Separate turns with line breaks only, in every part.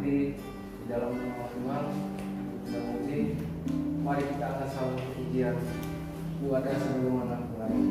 Jadi di dalam nama Tuhan memuji, mari kita akan selalu pujian lu ada sebagaimana kemarin.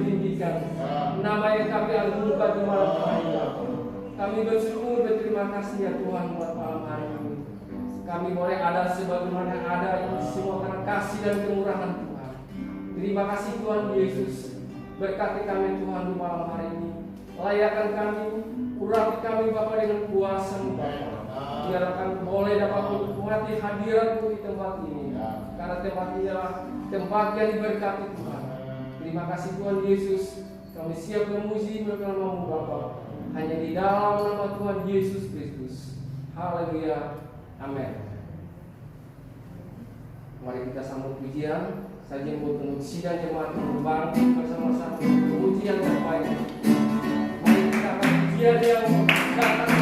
tinggikan. Nama yang kami agungkan di malam hari ini. Kami bersyukur, berterima kasih ya Tuhan buat malam hari ini. Kami boleh ada sebagaimana yang ada ini semua karena kasih dan kemurahan Tuhan. Terima kasih Tuhan Yesus. Berkati kami Tuhan di malam hari ini. Layakkan kami, urapi kami Bapa dengan kuasa-Mu Bapa. Biar kami boleh dapat menikmati hadirat-Mu di tempat ini. Karena tempat ini adalah tempat yang diberkati Tuhan. Terima kasih Tuhan Yesus. Kami siap memuji berkenan nama-Mu Bapa. Hanya di dalam nama Tuhan Yesus Kristus. Haleluya. Amin. Mari kita sambut pujian. Saja untuk sidang jemaat berbang bersama-sama pujian yang baik. Mari kita akan pujian yang datang.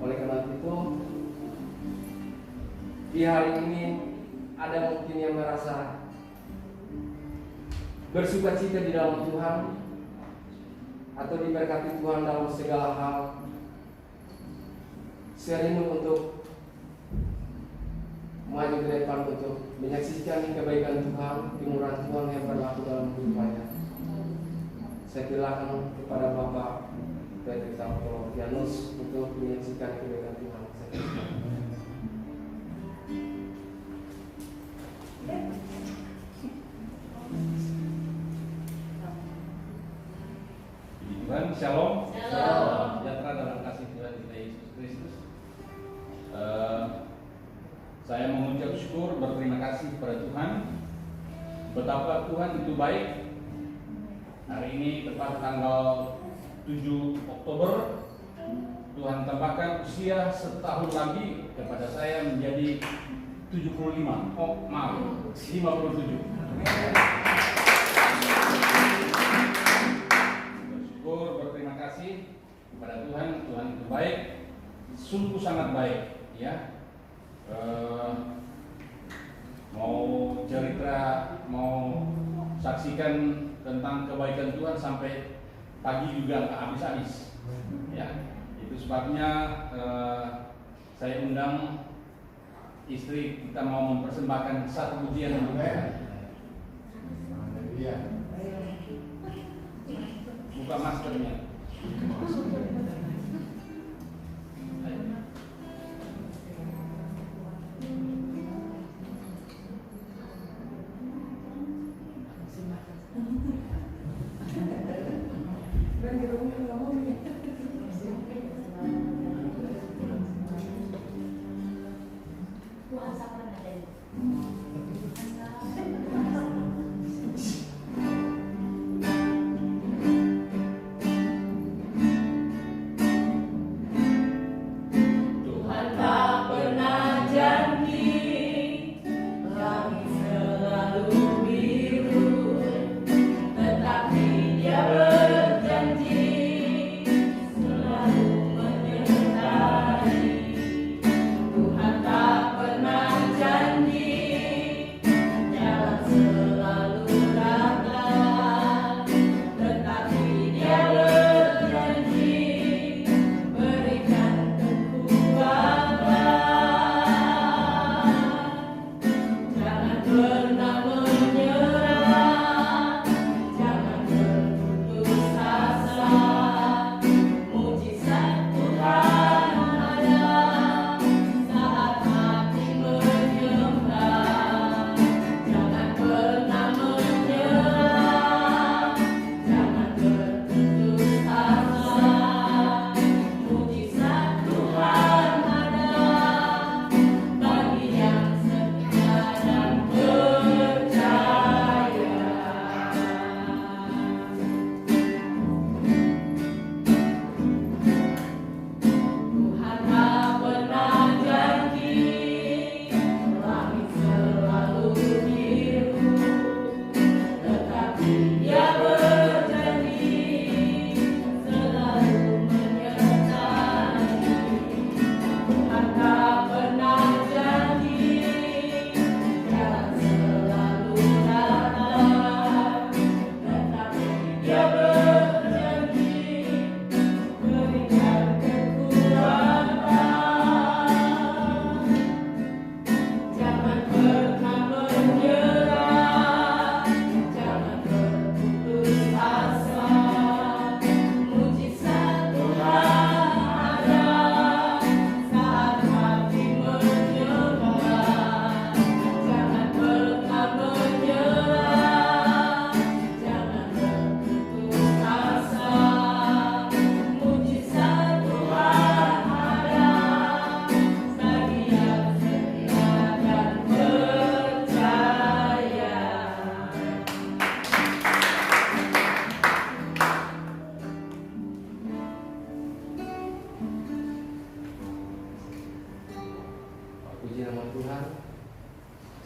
Oleh karena itu, di hari ini ada mungkin yang merasa bersuka cita di dalam Tuhan atau diberkati Tuhan dalam segala hal. Saya rindu untuk maju ke depan untuk menyaksikan kebaikan Tuhan, kemurahan Tuhan yang berlaku dalam kehidupannya. Saya silakan kepada Bapak Petrus Apologianus untuk menyaksikan kebaikan Tuhan.
Tuhan, shalom. Shalom. Sejahtera dalam kasih Tuhan kita Yesus Kristus. Saya mengucap syukur, berterima kasih kepada Tuhan. Betapa Tuhan itu baik. Hari ini tepat tanggal 7 Oktober, Tuhan tambahkan usia setahun lagi kepada saya menjadi 75. 57. Bersyukur, berterima kasih kepada Tuhan. Tuhan itu baik, sungguh sangat baik, ya. Mau cerita, mau saksikan tentang kebaikan Tuhan sampai pagi juga nggak habis-habis, ya. Itu sebabnya saya undang istri, kita mau mempersembahkan satu pujian untuk Tuhan. Buka maskernya.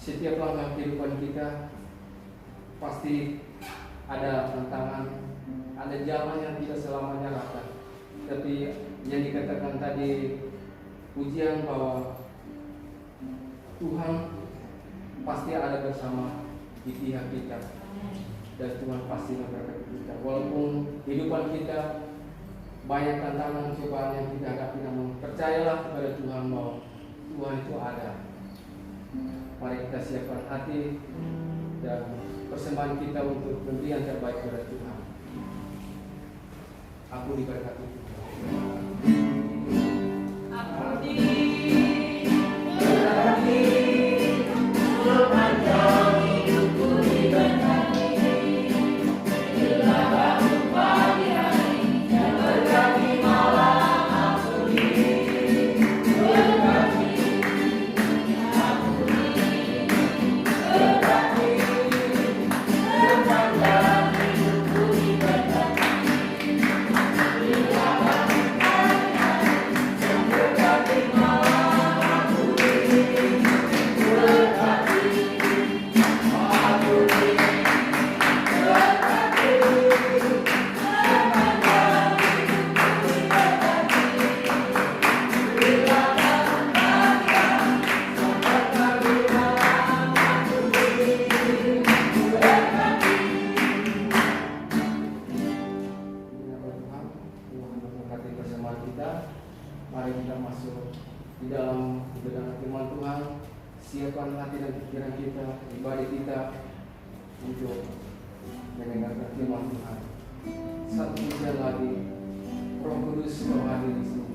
Setiap langkah kehidupan kita pasti ada tantangan, ada jalan yang tidak selamanya rata. Tapi yang dikatakan tadi pujian bahwa Tuhan pasti ada bersama di pihak kita, dan Tuhan pasti memberkati kita. Walaupun kehidupan kita banyak tantangan cobaan yang kita hadapi, namun percayalah kepada Tuhan bahwa Tuhan itu ada. Mari kita siapkan hati dan persembahan kita untuk memberi yang terbaik kepada Tuhan. Aku diberkati Tuhan. Mari kita masuk di dalam kebenaran firman Tuhan. Siapkan hati dan pikiran kita, ibadah kita untuk mendengarkan firman Tuhan. Satu pujian lagi, Roh Kudus kau hadir di sini.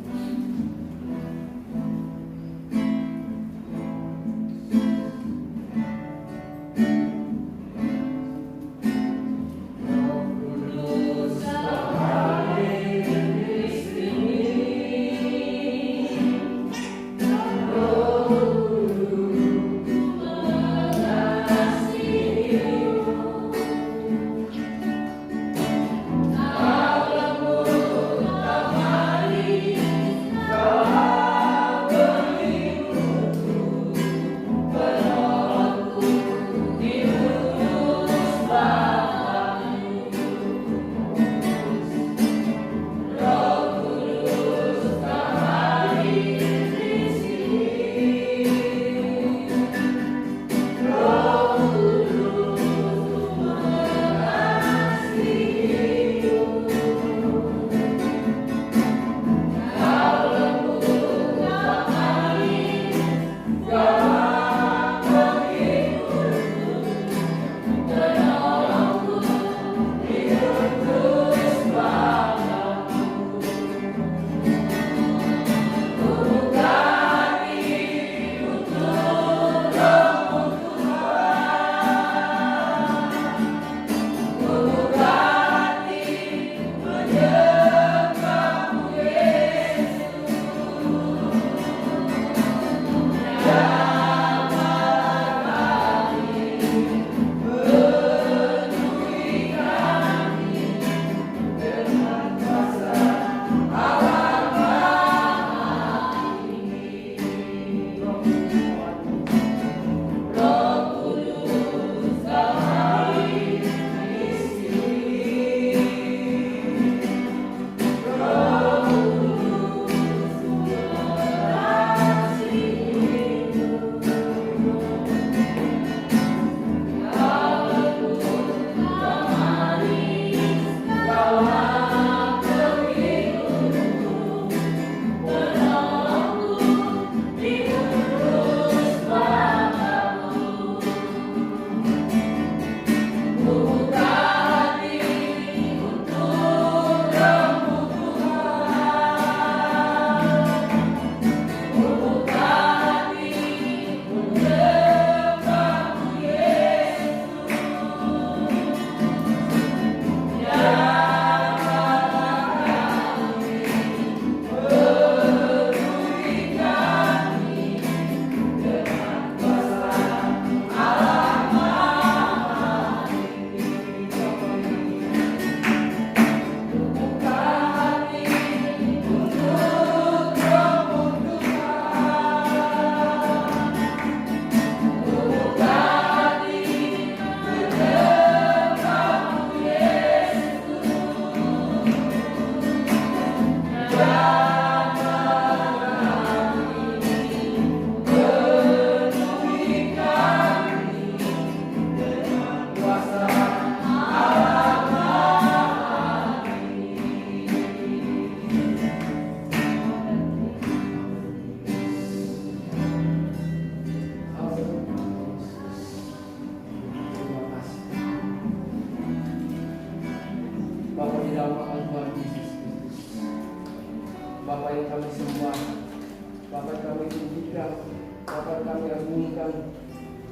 berikan dapat kami agungkan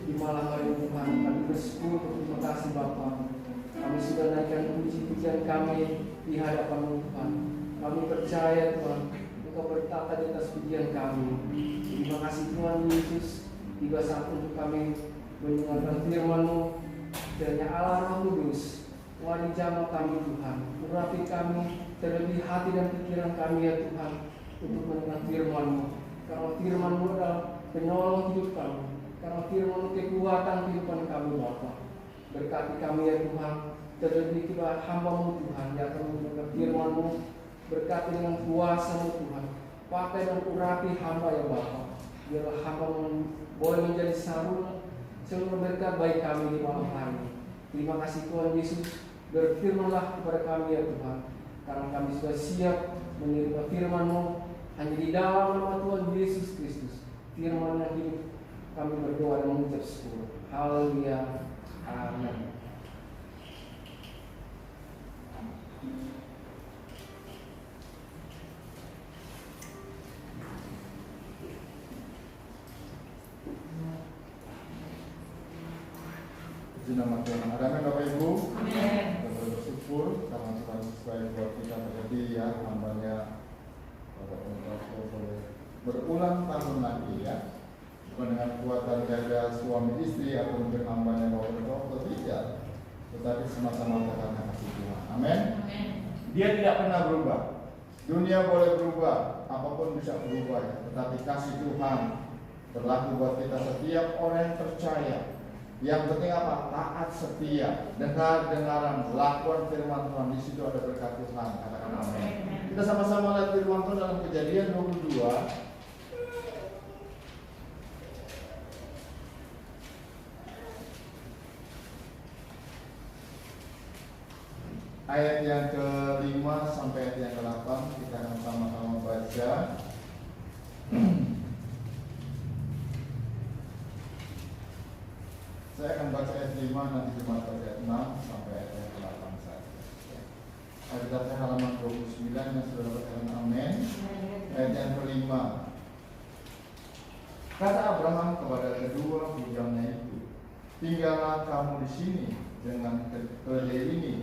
di malam hari Tuhan. Kami bersyukur, terima kasih Bapa. Kami sudah naikkan puji-pujian kami di hadapan Tuhan. Kami percaya Tuhan, Engkau berkata di atas pujian kami. Terima kasih Tuhan Yesus, tiba saat untuk kami mendengarkan firman-Mu. Kiranya Allah Roh Kudus wali jamah kami Tuhan, urapi kami terlebih hati dan pikiran kami ya Tuhan untuk mendengar firman-Mu. Karena firman-Mu adalah penolong hidup kami, karena firman-Mu kekuatan kehidupan kami Bapa. Berkati kami ya Tuhan, terlebih kita hamba-Mu Tuhan yang akan mendengar firman-Mu. Berkati dengan kuasa-Mu Tuhan, pakai dan urapi hamba ya Bapa. Biarlah hamba-Mu boleh menjadi sarung seluruh berkat baik kami di malam hari. Terima kasih Tuhan Yesus, berfirmanlah kepada kami ya Tuhan, karena kami sudah siap menerima firman-Mu hanya di dalam nama Tuhan Yesus Kristus. Firman yang hidup, kami berdoa dan mengucap syukur. Haleluya. Amin.
Puji nama Tuhan. Amin Bapak Ibu.
Amin.
Kita bersyukur karena Tuhan sesuai buat kita terjadi ya, hambanya Bapak Pungkaso boleh berulang tahun lagi ya. Bukan dengan kekuatan jaga suami istri atau mungkin hambanya Bapak Pungkaso tidak, tetapi sama-sama karena kasih Tuhan. Amin. Dia tidak pernah berubah. Dunia boleh berubah, apapun bisa berubah ya. Tetapi kasih Tuhan berlaku buat kita setiap orang yang percaya. Yang penting apa? Taat setia, dengar-dengaran, lakukan firman Tuhan. Di situ ada berkat Tuhan. Katakan amin. Kita sama-sama lihat firman Tuhan dalam Kejadian 22 ayat yang ke-5 sampai ayat yang ke-8. Kita akan sama-sama baca. Saya akan baca ayat 5, nanti cuma ayat 6 sampai ayat yang ke-8 saja. Ayat halaman 29 yang sudah dapat amin. Ayat yang ke-5. Kata Abraham kepada kedua bujangnya itu, tinggallah kamu di sini dengan keledai ini.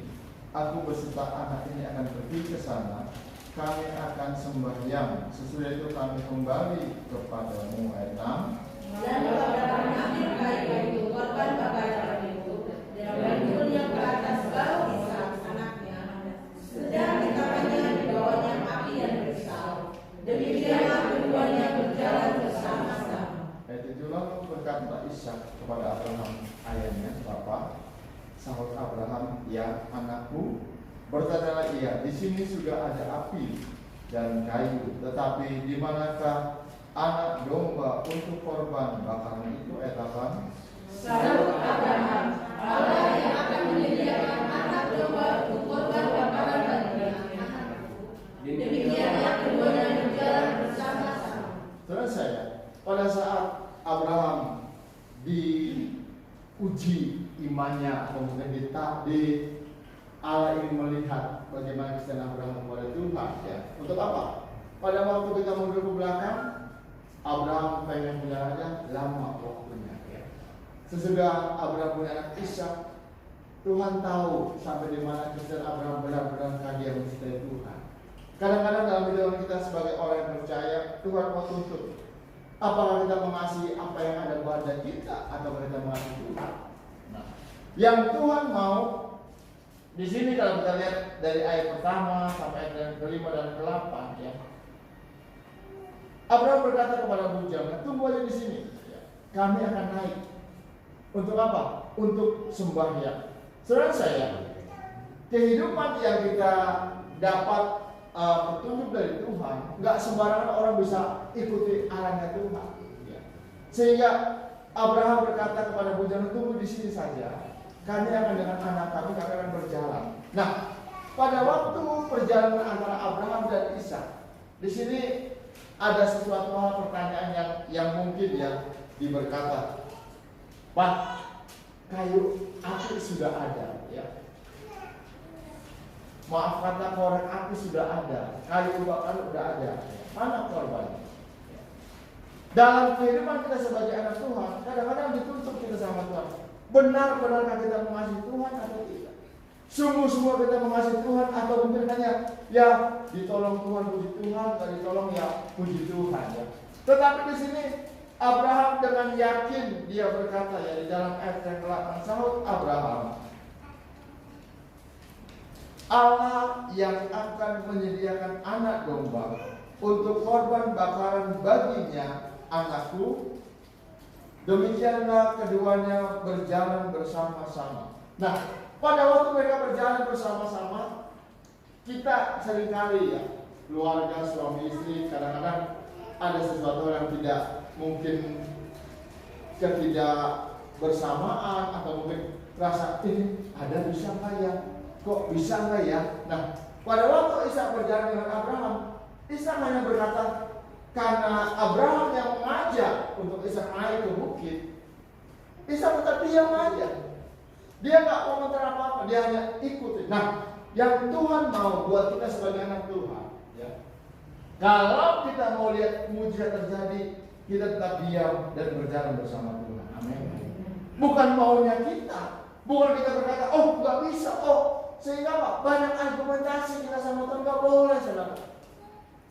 Aku beserta anak ini akan pergi ke sana. Kami akan sembahyang. Sesudah itu kami kembali kepadamu. Ayat 6.
Dan kepada Nabi itu korban bakar itu dan yang ke atas bahu Ishak anaknya, sedang di tangannya di bawahnya api yang berpisau. Demikianlah keduanya berjalan bersama-sama.
Ayat 7 lalu berkata Ishak kepada Abraham ayahnya, Bapa. Sahut Abraham, ya anakku. Bertanyalah ia, di sini sudah ada api dan kayu, tetapi di manakah anak domba untuk korban bakaran itu? Ayat 8.
Sahut Abraham, Allah yang akan menyediakan anak domba untuk korban bakaran baginya. Demikianlah keduanya berjalan bersama-sama.
Saudara saya, pada saat Abraham diuji imannya atau mungkin di Allah ingin melihat bagaimana kesetiaan Abraham kepada Tuhan ya. Untuk apa? Pada waktu kita mundur ke belakang, Abraham pengen punya anak lama waktunya ya. Sesudah Abraham punya anak Ishak, Tuhan tahu sampai di mana kesetiaan Abraham benar-benar dia mencintai Tuhan. Kadang-kadang dalam hidup kita sebagai orang yang percaya, Tuhan mau tuntut. Apakah kita mengasihi apa yang ada pada kita atau kita mengasihi Tuhan? Nah, yang Tuhan mau di sini kalau kita lihat dari ayat pertama sampai ayat ke-5 dan ke-8 ya. Abraham berkata kepada bujangnya, tunggu aja di sini. Ya. Kami akan naik. Untuk apa? Untuk sembahyang. Saudara saya, kehidupan yang kita dapat petunjuk dari Tuhan, nggak sembarangan orang bisa ikuti arahnya Tuhan. Ya. Sehingga Abraham berkata kepada bujangnya, tunggu di sini saja. Kami akan dengan anak kami akan berjalan. Nah, pada waktu perjalanan antara Abraham dan Ishak, di sini ada sesuatu hal pertanyaan yang mungkin ya diberkata, Pak, kayu api sudah ada, ya. Maaf kata korek api sudah ada, kayu bakar sudah ada, mana korbannya? Dalam kehidupan kita sebagai anak Tuhan, kadang-kadang dituntut kita sama Tuhan. Benar-benarkah kita mengasihi Tuhan atau tidak? Sungguh-sungguh kita mengasihi Tuhan atau mungkin hanya ya ditolong Tuhan, puji Tuhan, kalau ditolong ya puji Tuhan ya. Tetapi di sini Abraham dengan yakin dia berkata ya di dalam ayat yang ke-8, sahut Abraham, Allah yang akan menyediakan anak domba untuk korban bakaran baginya, anakku, demikianlah keduanya berjalan bersama-sama. Nah, pada waktu mereka berjalan bersama-sama, kita seringkali ya, keluarga, suami istri, kadang-kadang ada sesuatu yang tidak mungkin ketidakbersamaan atau mungkin rasa ini ada bisa nggak ya, kok bisa nggak ya. Nah, pada waktu Ishak berjalan dengan Abraham, Ishak hanya berkata, karena Abraham yang mengajak untuk Ishak naik ke bukit, Ishak tetap diam aja. Dia nggak komentar apa-apa, dia hanya ikuti. Nah, yang Tuhan mau buat kita sebagai anak Tuhan, ya, kalau kita mau lihat mujizat terjadi, kita tetap diam dan berjalan bersama Tuhan. Amin. Bukan maunya kita, bukan kita berkata, oh nggak bisa, oh sehingga apa? Banyak argumentasi kita sama Tuhan, nggak boleh saudara.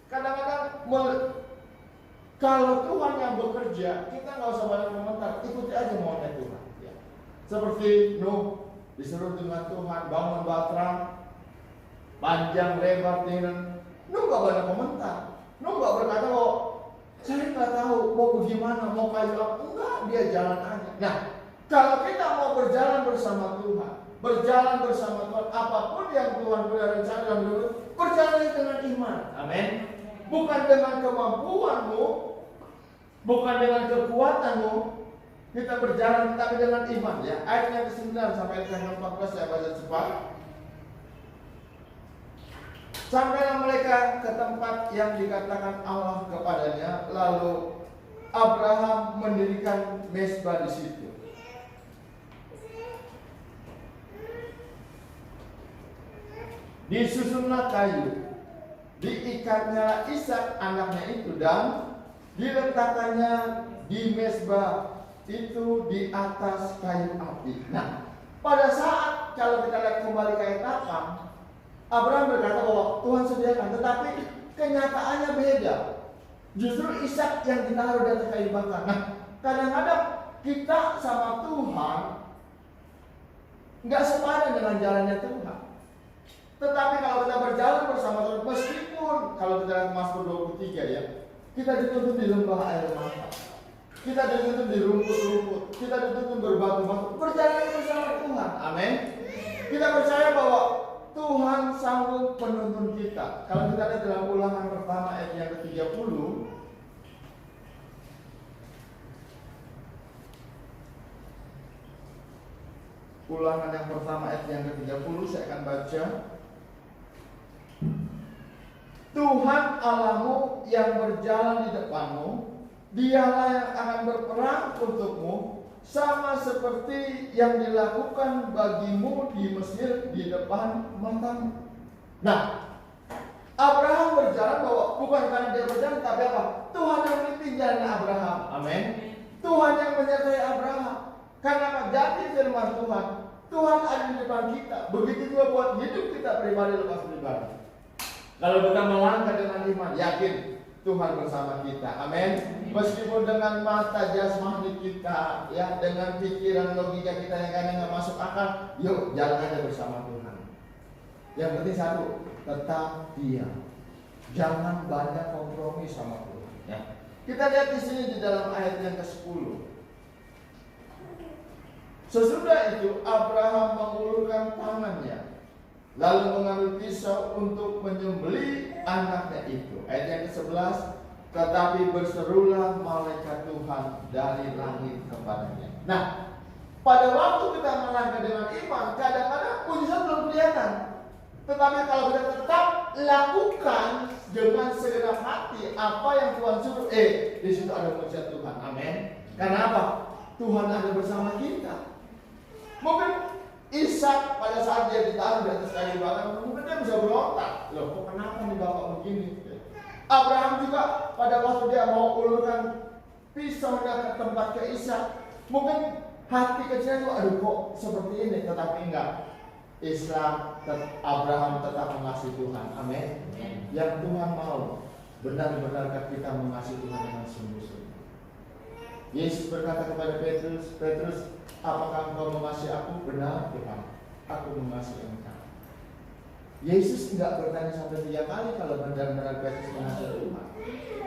Kadang-kadang kalau Tuhan yang bekerja, kita nggak usah banyak komentar, ikuti aja maunya Tuhan. Ya. Seperti Nuh disuruh dengan Tuhan bangun batra, panjang lebar tinggi. Nuh nggak banyak komentar. Nuh nggak berkata, oh saya nggak tahu mau bagaimana, mau kayu apa. Enggak, dia jalan aja. Nah, kalau kita mau berjalan bersama Tuhan, berjalan bersama Tuhan, apapun yang Tuhan punya rencana dalam hidup, berjalan dengan iman. Amin. Bukan dengan kemampuanmu, bukan dengan kekuatanmu, kita berjalan, tapi dengan iman. Ya, ayat yang ke-9 sampai yang ke-14 saya baca cepat. Sampailah mereka ke tempat yang dikatakan Allah kepadanya, lalu Abraham mendirikan mezbah di situ. Disusunlah kayu, diikatnya Ishak anaknya itu dan diletakkannya di mezbah itu di atas kayu api. Nah, pada saat kalau kita lihat kembali ke ayat 8, Abraham berkata bahwa Tuhan sediakan, tetapi kenyataannya beda. Justru Ishak yang ditaruh di atas kayu bakar. Nah, kadang-kadang kita sama Tuhan nggak sepadan dengan jalannya Tuhan. Tetapi kalau kita berjalan bersama Tuhan, meskipun kalau kita lihat Mazmur 23 ya, kita dituntun di lembah air mata, kita dituntun di rumput-rumput, kita dituntun berbatu-batu, berjalan bersama Tuhan. Amin. Kita percaya bahwa Tuhan sanggup menuntun kita. Kalau kita lihat dalam Ulangan pertama ayat yang ke-30, Ulangan yang pertama ayat yang ke-30 saya akan baca. Tuhan Allahmu yang berjalan di depanmu, dialah yang akan berperang untukmu, sama seperti yang dilakukan bagimu di Mesir di depan matamu. Nah, Abraham berjalan bahwa bukan karena dia berjalan, tapi apa? Tuhan yang memimpin jalan Abraham. Amin. Tuhan yang menyertai Abraham. Karena apa? Jadi firman Tuhan, Tuhan ada di depan kita. Begitu juga buat hidup kita pribadi lepas pribadi. Kalau kita melangkah dengan iman, yakin Tuhan bersama kita. Amin. Meskipun dengan mata jasmani kita, ya, dengan pikiran logika kita yang kadang nggak masuk akal, yuk jalan aja bersama Tuhan. Yang penting satu, tetap diam. Jangan banyak kompromi sama Tuhan. Ya. Kita lihat di sini di dalam ayat yang ke-10. Sesudah itu Abraham mengulurkan tangannya, lalu mengambil pisau untuk menyembelih anaknya itu. Ayat yang ke-11, tetapi berserulah malaikat Tuhan dari langit kepadanya. Nah, pada waktu kita melangkah dengan iman, kadang-kadang mujizat belum kelihatan. Tetapi kalau kita tetap lakukan dengan segenap hati apa yang Tuhan suruh, di situ ada mujizat Tuhan. Amin. Karena apa? Tuhan ada bersama kita. Mungkin Ishak pada saat dia ditaruh di atas kayu bakar, mungkin dia bisa berontak. Loh, kok kenapa nih bapak begini? Abraham juga pada waktu dia mau ulurkan pisau ke tempat ke Ishak. Mungkin hati kecilnya itu, aduh kok seperti ini, tetapi enggak. Ishak, Abraham tetap mengasihi Tuhan. Amin. Yang Tuhan mau, benar-benar kita mengasihi Tuhan dengan sungguh-sungguh. Yesus berkata kepada Petrus, Petrus, apakah engkau mengasihi aku? Benar Tuhan, aku mengasihi engkau. Yesus tidak bertanya sampai 3 kali kalau benar-benar Petrus mengasihi Tuhan.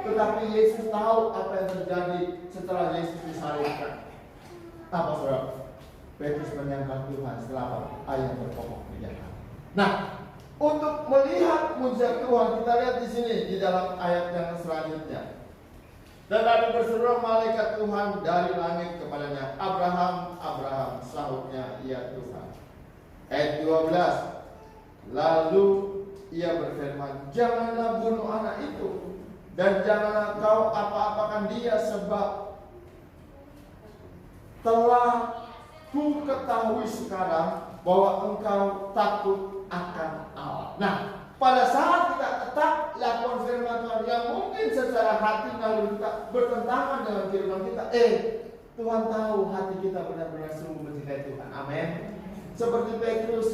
Tetapi Yesus tahu apa yang terjadi setelah Yesus disalibkan. Apa saudara? Petrus menyangkal Tuhan setelah apa? Ayat berpokok 3 kali. Nah, untuk melihat mujizat Tuhan, kita lihat di sini di dalam ayat yang selanjutnya. Tetapi berseru malaikat Tuhan dari langit kepadanya, Abraham, Abraham, sahutnya, ya Tuhan. Ayat 12. Lalu ia berfirman, janganlah bunuh anak itu, dan janganlah kau apa-apakan dia, sebab telah ku ketahui sekarang bahwa engkau takut akan Allah. Nah, pada saat kita tetap lakukan firman Tuhan yang mungkin secara hati lalu kita bertentangan dengan firman kita, Tuhan tahu hati kita benar-benar sungguh mencintai Tuhan. Amin. Seperti Petrus,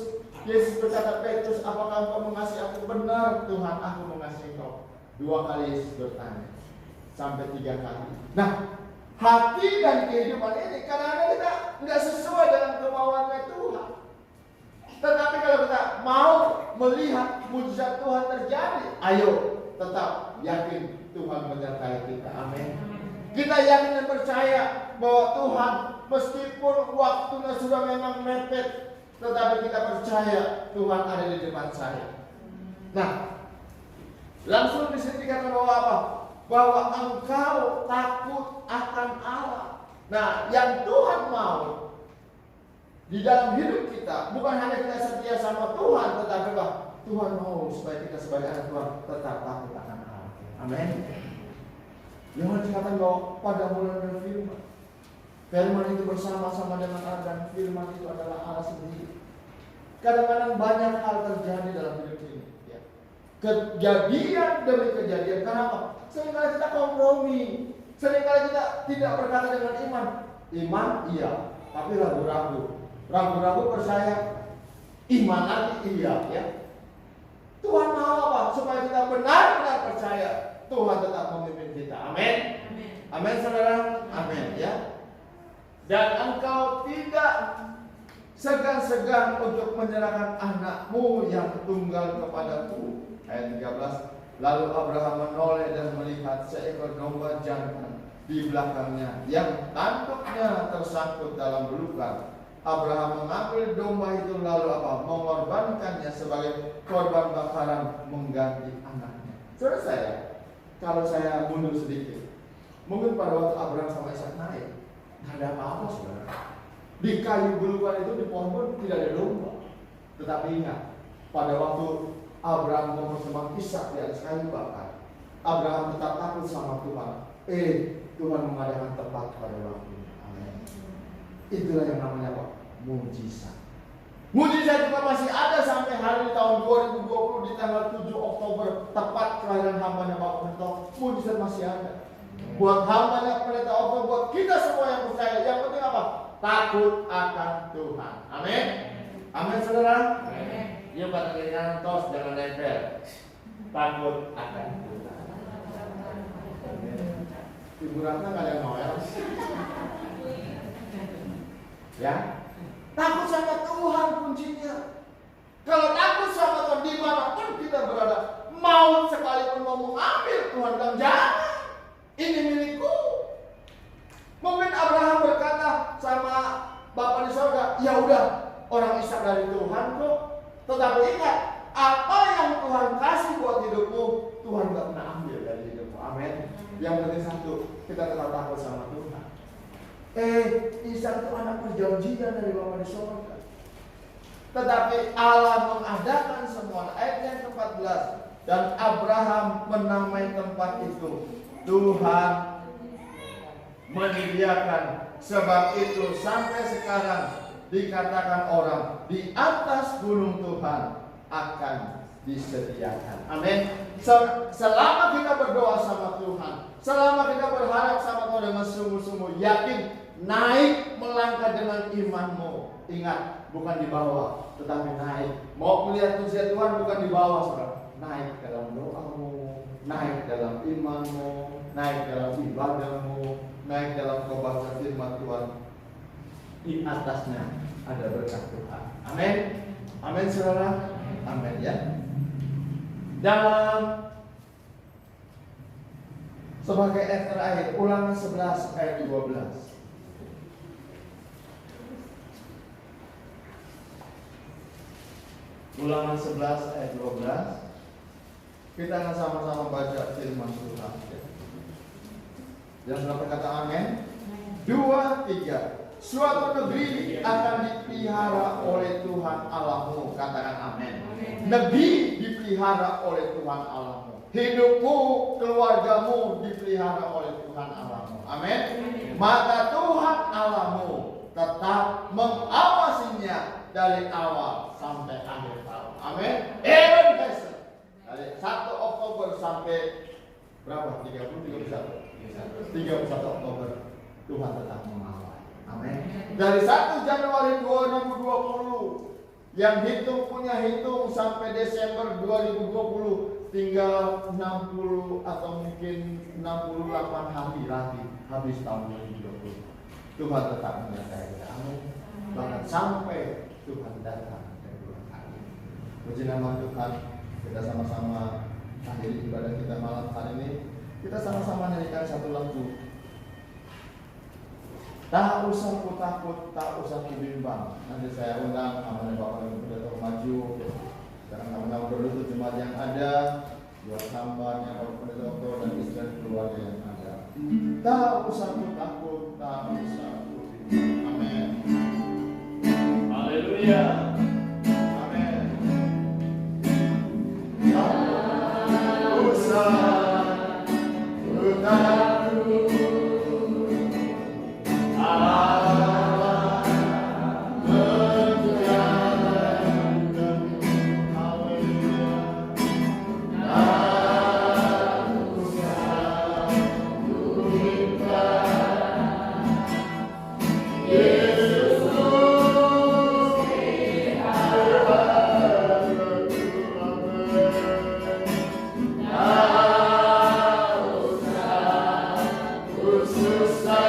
Yesus berkata, Petrus, apakah engkau mengasihi aku? Benar Tuhan, aku mengasihi engkau. 2 kali Yesus bertanya, sampai 3 kali. Nah, hati dan kehidupan ini kadang-kadang kita nggak sesuai dengan kemauannya Tuhan. Tetapi kalau kita mau melihat mujizat Tuhan terjadi, ayo tetap yakin Tuhan menyertai kita. Amin. Kita yakin dan percaya bahwa Tuhan, meskipun waktunya sudah memang mepet, tetapi kita percaya Tuhan ada di depan saya. Nah, langsung di sini dikatakan bahwa apa? Bahwa engkau takut akan Allah. Nah, yang Tuhan mau di dalam hidup kita, bukan hanya kita setia sama Tuhan, tetapi Tuhan mau supaya kita sebagai anak Tuhan tetap takut akan Allah. Amin. Yang dikatakan bahwa pada mulanya firman, firman itu bersama-sama dengan Allah, dan firman itu adalah Allah sendiri. Kadang-kadang banyak hal terjadi dalam hidup ini, ya. Kejadian demi kejadian. Kenapa? Seringkali kita kompromi, seringkali kita tidak berkata dengan iman. Iman iya, tapi ragu-ragu. Ragu-ragu percaya, iman lagi iya, ya. Tuhan mau apa? Supaya kita benar-benar percaya Tuhan tetap memimpin kita. Amin. Amin, saudara. Amin, ya. Dan engkau tidak segan-segan untuk menyerahkan anakmu yang tunggal kepadaku. Ayat 13. Lalu Abraham menoleh dan melihat seekor domba jantan di belakangnya yang tanduknya tersangkut dalam belukar. Abraham mengambil domba itu lalu apa? Mengorbankannya sebagai korban bakaran mengganti anaknya. Saudara saya, kalau saya mundur sedikit, mungkin pada waktu Abraham sama Ishak naik, tidak ada apa-apa saudara. Di kayu belukar itu, di pohon pun tidak ada domba. Tetapi ingat, pada waktu Abraham mempersembahkan Ishak di atas kayu bakar, Abraham tetap takut sama Tuhan. Tuhan mengadakan tepat pada waktunya. Amin. Itulah yang namanya apa? Mujizat. Mujizat juga masih ada sampai hari tahun 2020 di tanggal 7 Oktober, tepat kelahiran hambanya Bapak Pendeta. Mujizat masih ada. Buat hambanya Pendeta Oktober, buat kita semua yang percaya. Yang penting apa? Takut akan Tuhan. Amin. Amin, saudara. Amin. Yuk kata kalian tos, jangan nempel. Takut akan Tuhan. Ibu Ratna nggak ada yang Noel. Ya, takut sama Tuhan kuncinya. Kalau takut sama Tuhan, dimanapun kita berada, maut sekalipun mau mengambil, Tuhan bilang jangan. Ini milikku. Mungkin Abraham berkata sama Bapak di surga, ya udah, orang Ishak dari Tuhan kok. Tetapi ingat, apa yang Tuhan kasih buat hidupmu, Tuhan nggak pernah ambil dari hidupmu. Amin. Yang penting satu, kita tetap takut sama Tuhan. Ishak itu anak perjanjian dari Bapa di surga. Tetapi Allah mengadakan semua. Ayat yang ke-14, dan Abraham menamai tempat itu Tuhan menyediakan. Sebab itu sampai sekarang dikatakan orang, di atas gunung Tuhan akan disediakan. Amin. Selama kita berdoa sama Tuhan, selama kita berharap sama Tuhan dengan yakin, naik melangkah dengan imanmu. Ingat, bukan di bawah, tetapi naik. Mau melihat mujizat Tuhan bukan di bawah, saudara. Naik dalam doamu, naik dalam imanmu, naik dalam ibadahmu, naik dalam kebaca firman Tuhan. Di atasnya ada berkat Tuhan. Amin. Amin, saudara. Amin ya. Dan sebagai ayat terakhir, Ulangan 11 ayat 12. Ulangan 11 ayat 12. Kita akan sama-sama baca firman Tuhan. Yang sudah berkata amin. 2, 3. Suatu negeri akan dipelihara oleh Tuhan Allahmu. Katakan amin. Negeri dipelihara oleh Tuhan Allahmu. Hidupmu, keluargamu dipelihara oleh Tuhan Allahmu. Amin. Maka Tuhan Allahmu tetap mengawasinya dari awal sampai akhir tahun. Amin. Even dari 1 Oktober sampai berapa? 31 Oktober Tuhan tetap mengawal. Amin. Dari 1 Januari 2020 yang punya hitung sampai Desember 2020 tinggal 60 atau mungkin 68 hari lagi habis tahun 2020. Tuhan tetap menyertai kita. Amin. Bahkan sampai Tuhan datang kedua kali. Puji nama Tuhan. Kita sama-sama akhiri ibadah kita malam hari ini. Kita sama-sama nyanyikan satu lagu. Tak usah ku takut, tak usah ku bimbang. Nanti saya undang amanah Bapak Ibu Pendeta maju. Sekarang nama-nama berlutut jemaat yang ada, buat hambanya Bapak Pendeta dan istri keluarga yang ada. Tak usah ku takut, tak usah ku bimbang. Amin. Haleluya. Amin. Tak usah ku takut. Susah